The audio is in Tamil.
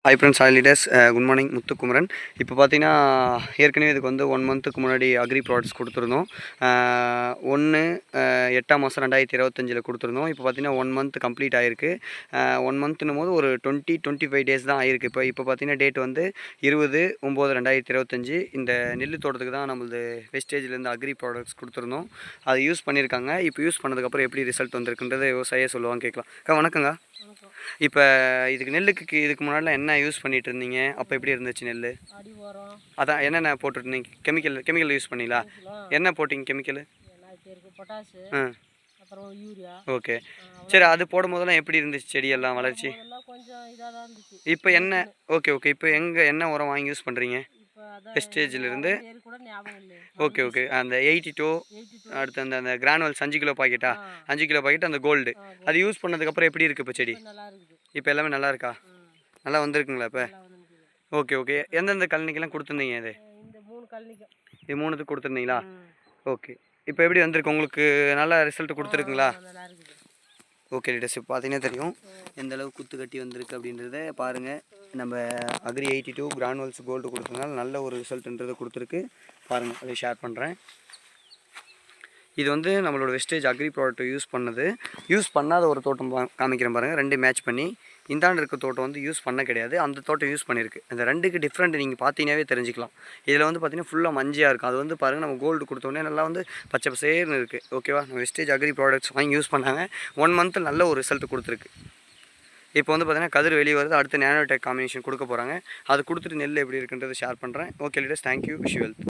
Hi friends all leaders good morning Muthukumaran. இப்போ பார்த்தீங்கன்னா ஏற்கனவே இதுக்கு வந்து 1 மந்த்துக்கு முன்னாடி அக்ரி ப்ராடக்ட்ஸ் கொடுத்துருந்தோம். 1/8/2025 கொடுத்துருந்தோம். இப்போ பார்த்தீங்கன்னா 1 மந்த் கம்ப்ளீட் ஆகிருக்கு. 1 மந்த்னும் போது ஒரு 20-25 டேஸ் தான் ஆகிருக்கு. இப்போ பார்த்தீங்கன்னா டேட் வந்து 20/9/2025. இந்த நெல் தோட்டத்துக்கு தான் நம்மளது வெஸ்டேஜ்லேருந்து அக்ரி ப்ராடக்ட்ஸ் கொடுத்துருந்தோம். அதை யூஸ் பண்ணியிருக்காங்க. இப்போ யூஸ் பண்ணதுக்கப்புறம் எப்படி ரிசல்ட் வந்திருக்குன்றதை விவசாயியே சொல்லுவாங்க, கேட்கலாம். அக்கா வணக்கங்க. இப்போ இதுக்கு முன்னாடிலாம் என்ன யூஸ் பண்ணிட்டு இருந்தீங்க? அப்போ எப்படி இருந்துச்சு நெல்? அதான் என்னென்ன போட்டுருந்தீங்க? கெமிக்கல் யூஸ் பண்ணீங்களா? என்ன போட்டிங்க கெமிக்கல்? ஓகே, சரி. அது போடும் போதெல்லாம் எப்படி இருந்துச்சு செடியெல்லாம் வளர்ச்சி? இப்போ என்ன? ஓகே, இப்போ என்ன உரம் வாங்கி யூஸ் பண்ணுறீங்க வெஸ்டேஜிலிருந்து? ஓகே, அந்த 82 அடுத்து அந்த கிரானுவல்ஸ் 5 கிலோ பாக்கெட்டா? 5 கிலோ பாக்கெட் அந்த கோல்டு அது யூஸ் பண்ணதுக்கப்புறம் எப்படி இருக்குது இப்போ செடி? இப்போ எல்லாமே நல்லா இருக்கா? நல்லா வந்திருக்குங்களா இப்போ? ஓகே. எந்தெந்த கழனிக்கெல்லாம் கொடுத்துருந்தீங்க இது? இது 3த்துக்கு கொடுத்துருந்தீங்களா? ஓகே. இப்போ எப்படி வந்திருக்கு உங்களுக்கு? நல்ல ரிசல்ட் கொடுத்துருக்குங்களா? ஓகே லீடர்ஸ், இப்போ பார்த்தீங்கன்னா தெரியும் எந்த அளவுக்கு குத்து கட்டி வந்திருக்கு அப்படின்றத பாருங்கள். நம்ம அக்ரி 82 கிரானுவல்ஸ் கோல்டு கொடுத்ததுனால நல்ல ஒரு ரிசல்ட்ன்றதை கொடுத்துருக்கு. பாருங்கள், அதை ஷேர் பண்ணுறேன். இது வந்து நம்மளோட வெஸ்டேஜ் அக்ரி ப்ராடக்ட் யூஸ் பண்ணாத ஒரு தோட்டம் காமிக்கிறேன் பாருங்கள். 2 மேட்ச் பண்ணி இந்தாண்டு இருக்க தோட்டம் வந்து யூஸ் பண்ண கிடையாது, அந்த தோட்டம் யூஸ் பண்ணியிருக்கு. இந்த 2க்கு டிஃப்ரெண்ட் நீங்கள் பார்த்தீங்கன்னாவே தெரிஞ்சுக்கலாம். இதில் வந்து பார்த்தீங்கன்னா ஃபுல்லாக மஞ்சியாக இருக்கும். அது வந்து பாருங்கள், நம்ம கோல்டு கொடுத்தோடனே நல்லா வந்து பச்சை பசேர்னு இருக்குது. ஓகேவா? நம்ம வெஸ்டேஜ் அக்ரி ப்ராடக்ட்ஸ் வாங்கி யூஸ் பண்ணாங்க. 1 மந்த் நல்ல ஒரு ரிசல்ட் கொடுத்துருக்கு. இப்போ வந்து பார்த்தீங்கன்னா கதிர் வெளியே வருது. அடுத்து நேனோடெக் காம்பினேஷன் கொடுக்க போகிறாங்க. அது கொடுத்துட்டு நெல் எப்படி இருக்குன்றதை ஷேர் பண்ணுறேன். Okay leaders, thank you, wish you wealth.